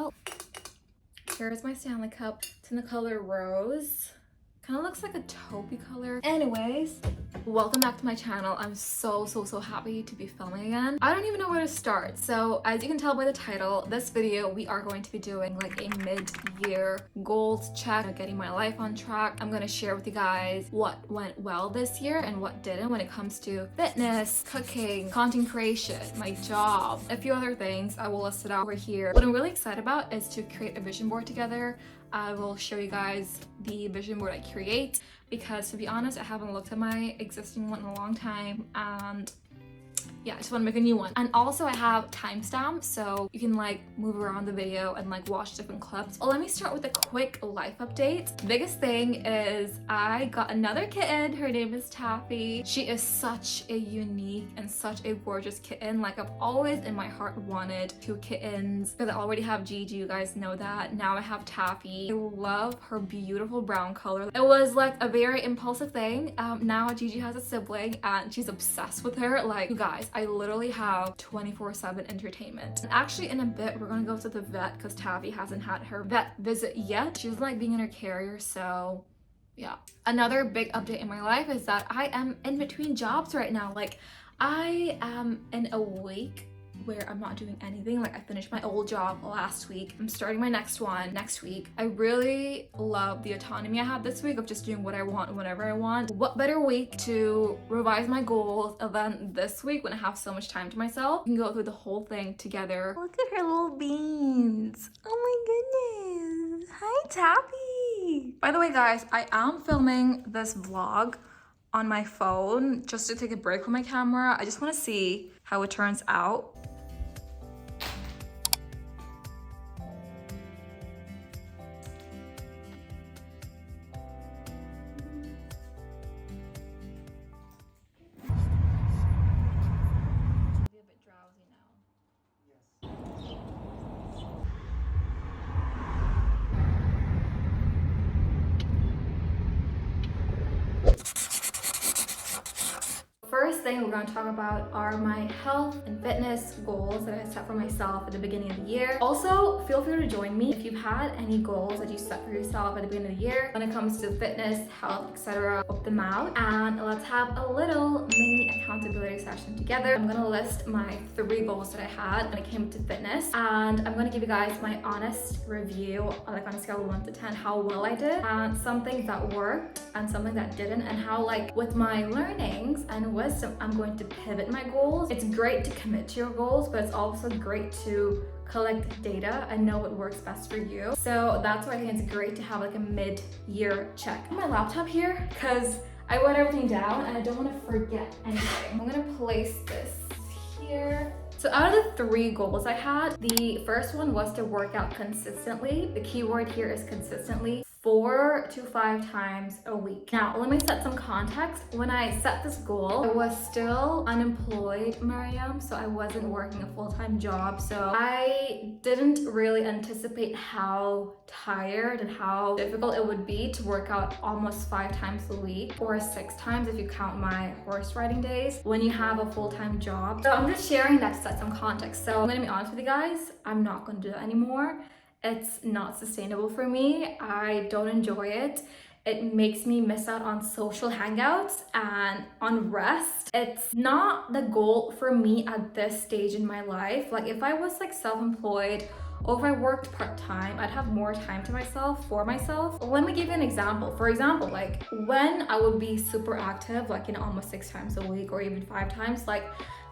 out. Here's my Stanley Cup. It's in the color rose. Kind of looks like a taupey color. Anyways, welcome back to my channel. I'm so happy to be filming again. I don't even know where to start. So as you can tell by the title, this video we are going to be doing like a mid-year goals check, getting my life on track. I'm gonna share with you guys what went well this year and what didn't when it comes to fitness, cooking, content creation, my job, a few other things. I will list it out over here. What I'm really excited about is to create a vision board together. I will show you guys the vision board I create because, to be honest, I haven't looked at my existing one in a long time, and yeah, I just want to make a new one. And also I have timestamps so you can like move around the video and like watch different clips. Well, let me start with a quick life update. The biggest thing is I got another kitten. Her name is Taffy. She is such a unique and such a gorgeous kitten. Like, I've always in my heart wanted 2 kittens because I already have Gigi, you guys know that. Now I have Taffy. I love her beautiful brown color. It was like a very impulsive thing. Now Gigi has a sibling and she's obsessed with her. Like, you guys, I literally have 24/7 entertainment. And actually in a bit we're gonna go to the vet because Taffy hasn't had her vet visit yet. She's like being in her carrier, so yeah. Another big update in my life is that I am in between jobs right now. Like, I am in a week where I'm not doing anything. Like, I finished my old job last week. I'm starting my next one next week. I really love the autonomy I have this week of just doing what I want whenever I want. What better week to revise my goals than this week when I have so much time to myself? We can go through the whole thing together. Look at her little beans. Oh my goodness. Hi, Taffy. By the way, guys, I am filming this vlog on my phone just to take a break from my camera. I just want to see how it turns out. First thing we're going to talk about are my health and fitness goals that I set for myself at the beginning of the year. Also, feel free to join me if you've had any goals that you set for yourself at the beginning of the year when it comes to fitness, health, etc. Put them out and let's have a little mini accountability session together. I'm going to list my 3 goals that I had when it came to fitness, and I'm going to give you guys my honest review, like on a scale of 1 to 10, how well I did, and something that worked and something that didn't, and how, like, with my learnings and wisdom, I'm going to pivot my goals. It's great to commit to your goals, but it's also great to collect data and know what works best for you. So that's why I think it's great to have like a mid-year check. I have my laptop here because I wrote everything down and I don't want to forget anything. I'm gonna place this here. So out of the 3 goals I had, the first one was to work out consistently. The key word here is consistently. 4 to 5 times a week. Now, let me set some context. When I set this goal, I was still unemployed, Maryam, so I wasn't working a full-time job. So I didn't really anticipate how tired and how difficult it would be to work out almost 5 times a week, or 6 times if you count my horse riding days, when you have a full-time job. So I'm just sharing that to set some context. So I'm gonna be honest with you guys, I'm not gonna do that anymore. It's not sustainable for me. I don't enjoy it. It makes me miss out on social hangouts and on rest. It's not the goal for me at this stage in my life. Like, if I was like self-employed or if I worked part-time, I'd have more time to myself, for myself. Let me give you an example. For example, like when I would be super active, like, almost 6 times a week or even 5 times, like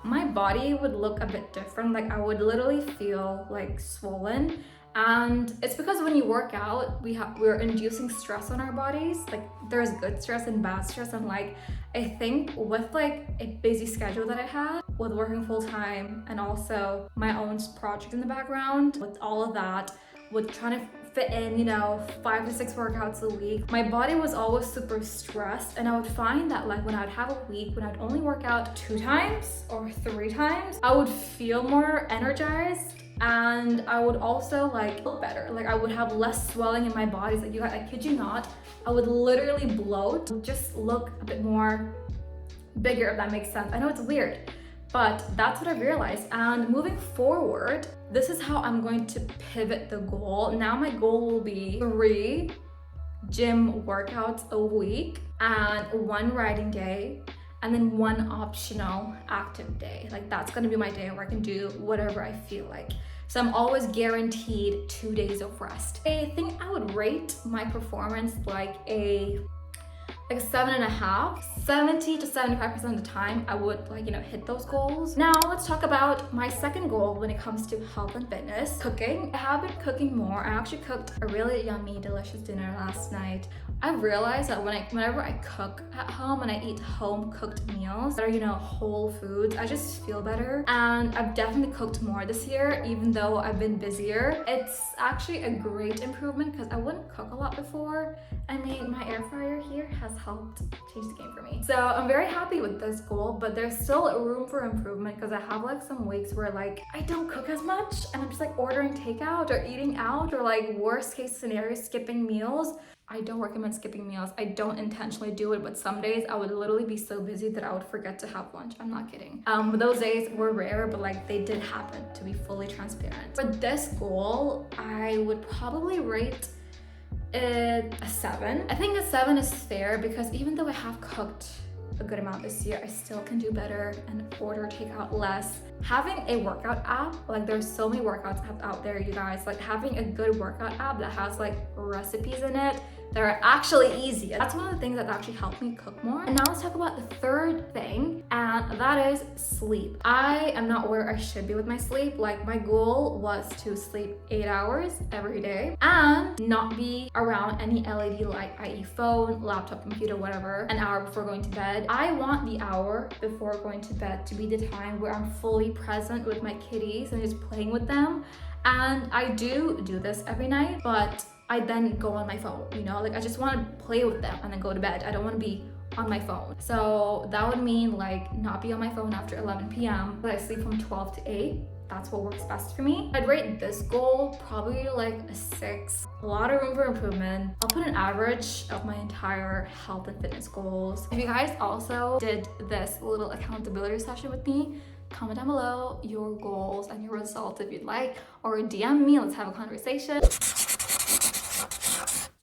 my body would look a bit different. Like, I would literally feel like swollen. And it's because when you work out, we're inducing stress on our bodies. Like, there's good stress and bad stress, and like I think with like a busy schedule that I had with working full-time and also my own project in the background, with all of that, with trying to fit in 5 to 6 workouts a week, my body was always super stressed. And I would find that like when I'd have a week when I'd only work out 2 times or 3 times, I would feel more energized. And I would also like look better. Like, I would have less swelling in my body. Like, you guys, I kid you not, I would literally bloat, just look a bit more bigger, if that makes sense. I know it's weird, But that's what I realized. And moving forward, this is how I'm going to pivot the goal. Now my goal will be 3 gym workouts a week and 1 riding day, and then 1 optional active day. Like that's gonna be my day where I can do whatever I feel like. So I'm always guaranteed 2 days of rest. I think I would rate my performance like a 7.5. 70 to 75% of the time I would hit those goals. Now let's talk about my second goal when it comes to health and fitness. Cooking. I have been cooking more. I actually cooked a really yummy, delicious dinner last night. I've realized that whenever I cook at home and I eat home cooked meals that are, whole foods, I just feel better. And I've definitely cooked more this year, even though I've been busier. It's actually a great improvement because I wouldn't cook a lot before. I mean, my air fryer here has helped change the game for me. So I'm very happy with this goal, but there's still room for improvement because I have some weeks where I don't cook as much and I'm just ordering takeout or eating out, or worst case scenario, skipping meals. I don't recommend skipping meals. I don't intentionally do it, but some days I would literally be so busy that I would forget to have lunch. I'm not kidding. But those days were rare, but they did happen, to be fully transparent. For this goal, I would probably rate it a 7. I think a 7 is fair because even though I have cooked a good amount this year, I still can do better and order takeout less. Having a workout app, there's so many workouts out there, you guys. Having a good workout app that has recipes in it that are actually easy. That's one of the things that actually helped me cook more. And now let's talk about the third thing, and that is sleep. I am not where I should be with my sleep. My goal was to sleep 8 hours every day and not be around any LED light, i.e. phone, laptop, computer, whatever, an hour before going to bed. I want the hour before going to bed to be the time where I'm fully present with my kitties and just playing with them. And I do this every night, but I then go on my phone, I just want to play with them and then go to bed. I don't want to be on my phone. So that would mean not be on my phone after 11 p.m. but I sleep from 12 to 8. That's what works best for me. I'd rate this goal probably a 6. A lot of room for improvement. I'll put an average of my entire health and fitness goals. If you guys also did this little accountability session with me, comment down below your goals and your results if you'd like, or DM me, let's have a conversation.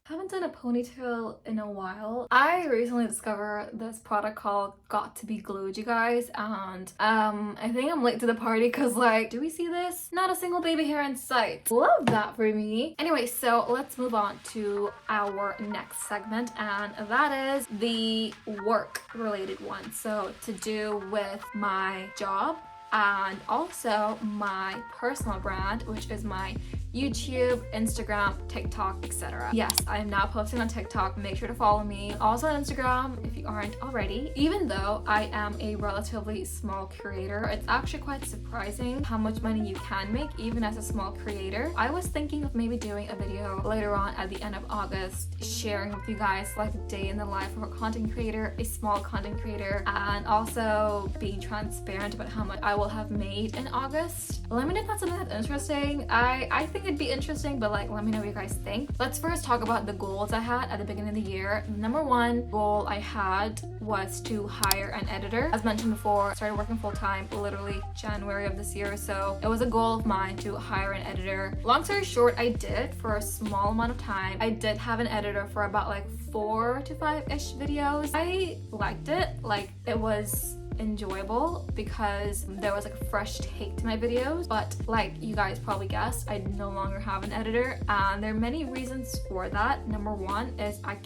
I haven't done a ponytail in a while. I recently discovered this product called Got to Be Glued, you guys, and I think I'm late to the party because do we see this? Not a single baby hair in sight. Love that for me. Anyway, so let's move on to our next segment, and that is the work related one. So to do with my job and also my personal brand, which is my YouTube, Instagram, TikTok, etc. Yes, I am now posting on TikTok. Make sure to follow me. Also on Instagram if you aren't already. Even though I am a relatively small creator, it's actually quite surprising how much money you can make even as a small creator. I was thinking of maybe doing a video later on at the end of August, sharing with you guys a day in the life of a content creator, a small content creator, and also being transparent about how much I will have made in August. Let me know if that's something that's interesting. I think it'd be interesting, but let me know what you guys think. Let's first talk about the goals I had at the beginning of the year. Number 1 goal I had was to hire an editor. As mentioned before, I started working full-time literally January of this year, so it was a goal of mine to hire an editor. Long story short, I did for a small amount of time. I did have an editor for about 4 to 5-ish videos. I liked it. It was enjoyable because there was a fresh take to my videos, but you guys probably guessed, I no longer have an editor, and there are many reasons for that. Number 1 is I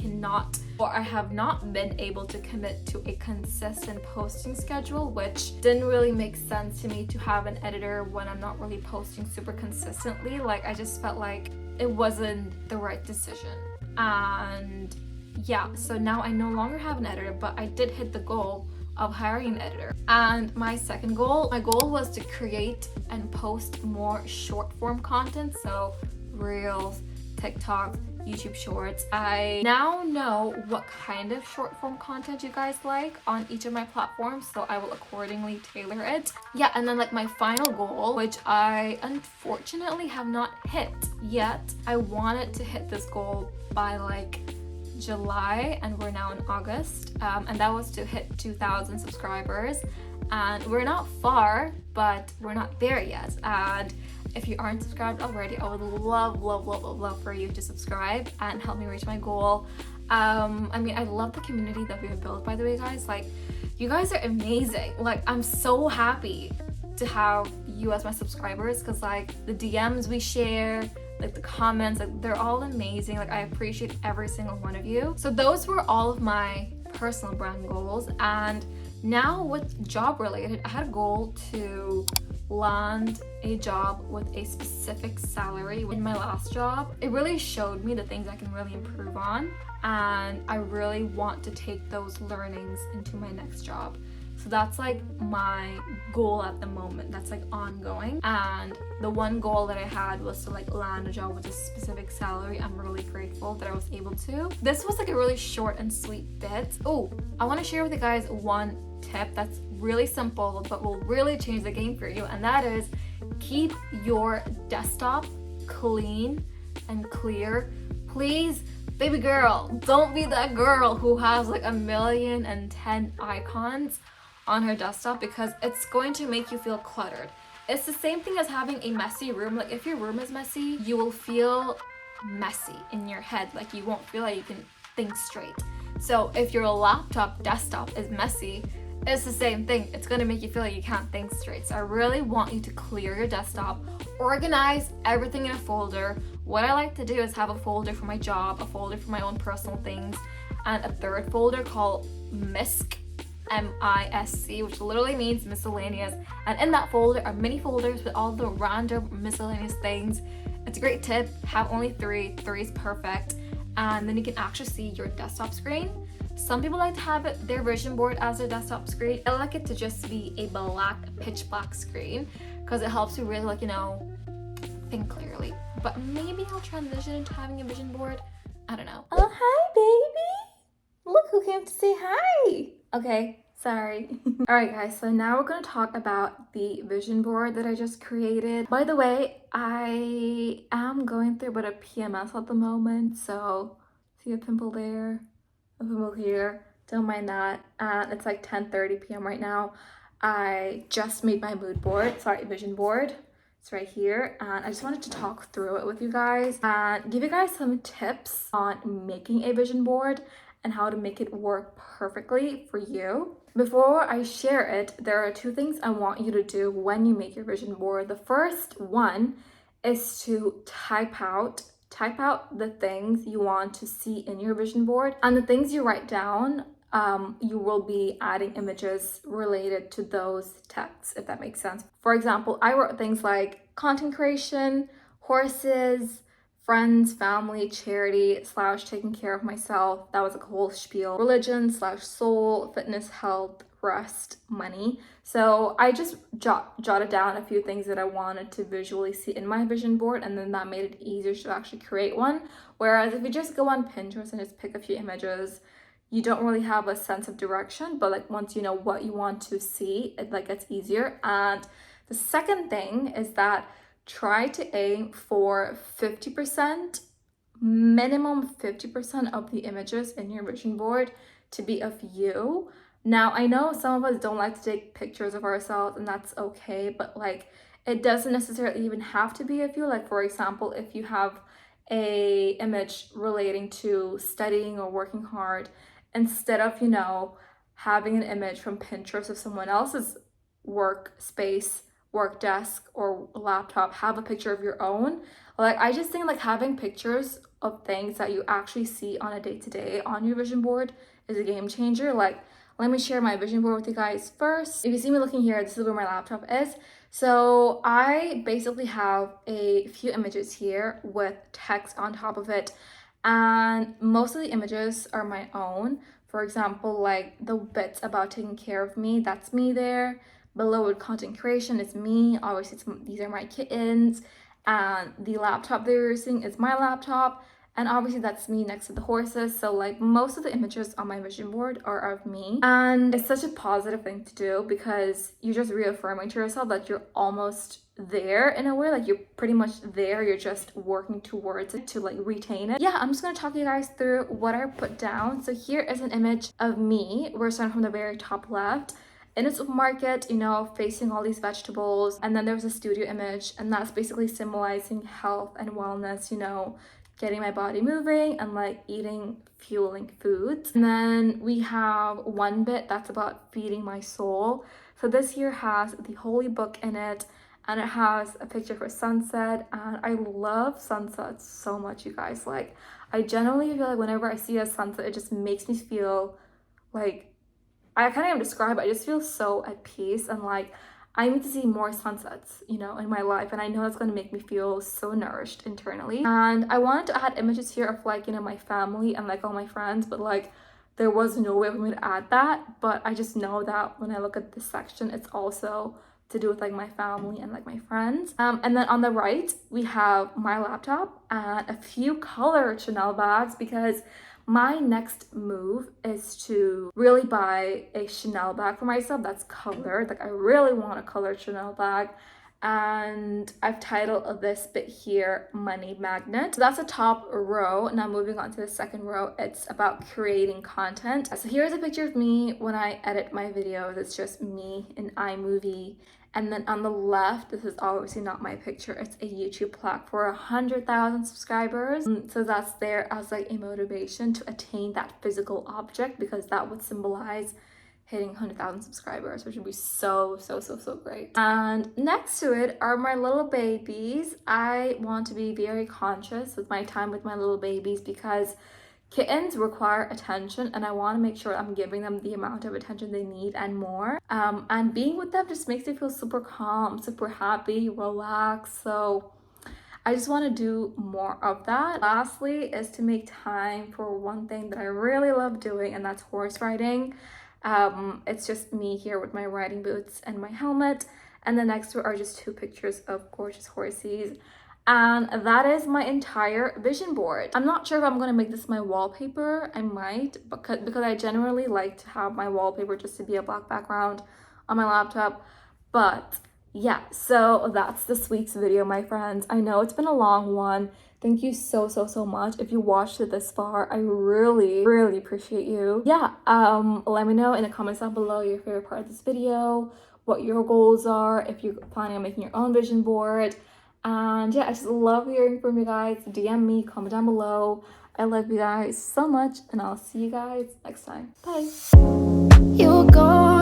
have not been able to commit to a consistent posting schedule, which didn't really make sense to me to have an editor when I'm not really posting super consistently. I just felt like it wasn't the right decision. And yeah, so now I no longer have an editor, but I did hit the goal of hiring an editor. And my second goal, my goal was to create and post more short form content, so reels, TikTok, YouTube shorts. I now know what kind of short form content you guys like on each of my platforms, so I will accordingly tailor it. Yeah, and then my final goal, which I unfortunately have not hit yet. I wanted to hit this goal by July, and we're now in August, and that was to hit 2,000 subscribers. and we're not far, but we're not there yet. And if you aren't subscribed already, I would love for you to subscribe and help me reach my goal. I mean, I love the community that we have built, by the way, guys. Like, you guys are amazing. Like, I'm so happy to have you as my subscribers, because like the DMs we share, like the comments, like they're all amazing. Like, I appreciate every single one of you. So those were all of my personal brand goals. And now with job related, I had a goal to land a job with a specific salary. In my last job, it really showed me the things I can really improve on, and I really want to take those learnings into my next job. So that's like my goal at the moment, that's like ongoing. And the one goal that I had was to like land a job with a specific salary. I'm really grateful that I was able to. This was like a really short and sweet bit. Oh, I want to share with you guys one tip that's really simple but will really change the game for you, and that is keep your desktop clean and clear. Please, baby girl, don't be that girl who has like 1,010,000 icons on her desktop, because it's going to make you feel cluttered. It's the same thing as having a messy room. Like, if your room is messy, you will feel messy in your head. Like, you won't feel like you can think straight. So if your laptop desktop is messy, it's the same thing. It's gonna make you feel like you can't think straight. So I really want you to clear your desktop, organize everything in a folder. What I like to do is have a folder for my job, a folder for my own personal things, and a third folder called MISC, M-I-S-C, which literally means miscellaneous. And in that folder are mini folders with all the random miscellaneous things. It's a great tip. Have only three is perfect. And then you can actually see your desktop screen. Some people like to have their vision board as their desktop screen. I like it to just be a pitch black screen, because it helps you really, like, you know, think clearly. But maybe I'll transition into having a vision board. I don't know. Oh, hi, baby. Look who came to say hi. Okay, sorry. All right, guys, so now we're going to talk about the vision board that I just created. By the way, I am going through a bit of PMS at the moment, so see a pimple there, a pimple here, don't mind that. It's like 10:30 p.m. right now. I just made my vision board. It's right here, and I just wanted to talk through it with you guys and give you guys some tips on making a vision board and how to make it work perfectly for you. Before I share it, there are two things I want you to do when you make your vision board. The first one is to type out the things you want to see in your vision board, and the things you write down, you will be adding images related to those texts, if that makes sense. For example, I wrote things like content creation, horses, friends, family, charity / taking care of myself. That was a whole spiel. Religion / soul, fitness, health, rest, money. So I just jotted down a few things that I wanted to visually see in my vision board, and then that made it easier to actually create one. Whereas if you just go on Pinterest and just pick a few images, you don't really have a sense of direction, but like once you know what you want to see, it like gets easier. And the second thing is that try to aim for 50%, minimum 50% of the images in your vision board to be of you. Now, I know some of us don't like to take pictures of ourselves, and that's okay, but like it doesn't necessarily even have to be of you. Like, for example, if you have a image relating to studying or working hard, instead of, you know, having an image from Pinterest of someone else's workspace, work desk, or laptop, have a picture of your own. Like, I just think like having pictures of things that you actually see on a day-to-day on your vision board is a game changer. Like, let me share my vision board with you guys first. If you see me looking here, this is where my laptop is. So I basically have a few images here with text on top of it, and most of the images are my own. For example, like the bits about taking care of me, that's me there. Below with content creation is me. Obviously, these are my kittens. And the laptop they're using is my laptop. And obviously that's me next to the horses. So like most of the images on my vision board are of me. And it's such a positive thing to do, because you're just reaffirming to yourself that you're almost there in a way. Like, you're pretty much there. You're just working towards it to like retain it. Yeah, I'm just gonna talk you guys through what I put down. So here is an image of me. We're starting from the very top left. in a supermarket, you know, facing all these vegetables. And then there's a studio image, and that's basically symbolizing health and wellness, you know, getting my body moving and like eating fueling foods. And then we have one bit that's about feeding my soul. So this here has the holy book in it, and it has a picture for sunset, and I love sunsets so much, you guys. Like, I generally feel like whenever I see a sunset, it just makes me feel like, I can't even describe it. I just feel so at peace, and like I need to see more sunsets, you know, in my life, and I know it's going to make me feel so nourished internally. And I wanted to add images here of like, you know, my family and like all my friends, but like there was no way for me to add that. But I just know that when I look at this section, it's also to do with like my family and like my friends. And then on the right we have my laptop and a few colored Chanel bags, because my next move is to really buy a Chanel bag for myself that's colored. Like, I really want a colored Chanel bag. And I've titled this bit here Money Magnet. So that's the top row. Now moving on to the second row, it's about creating content. So here's a picture of me when I edit my videos. It's just me in iMovie. And then on the left, this is obviously not my picture. It's a YouTube plaque for 100,000 subscribers. So that's there as like a motivation to attain that physical object, because that would symbolize hitting 100,000 subscribers, which would be so great. And next to it are my little babies. I want to be very conscious with my time with my little babies, because kittens require attention, and I want to make sure I'm giving them the amount of attention they need and more. And being with them just makes me feel super calm, super happy, relaxed. So I just want to do more of that. Lastly is to make time for one thing that I really love doing, and that's horse riding. It's just me here with my riding boots and my helmet, and the next two are just two pictures of gorgeous horses. And that is my entire vision board. I'm not sure if I'm gonna make this my wallpaper. I might, because I generally like to have my wallpaper just to be a black background on my laptop. But yeah, so that's this week's video, my friends. I know it's been a long one. Thank you so much if you watched it this far. I really appreciate you. Yeah, let me know in the comments down below your favorite part of this video, what your goals are, if you're planning on making your own vision board. And yeah, I just love hearing from you guys. DM me, comment down below. I love you guys so much, and I'll see you guys next time. Bye. You go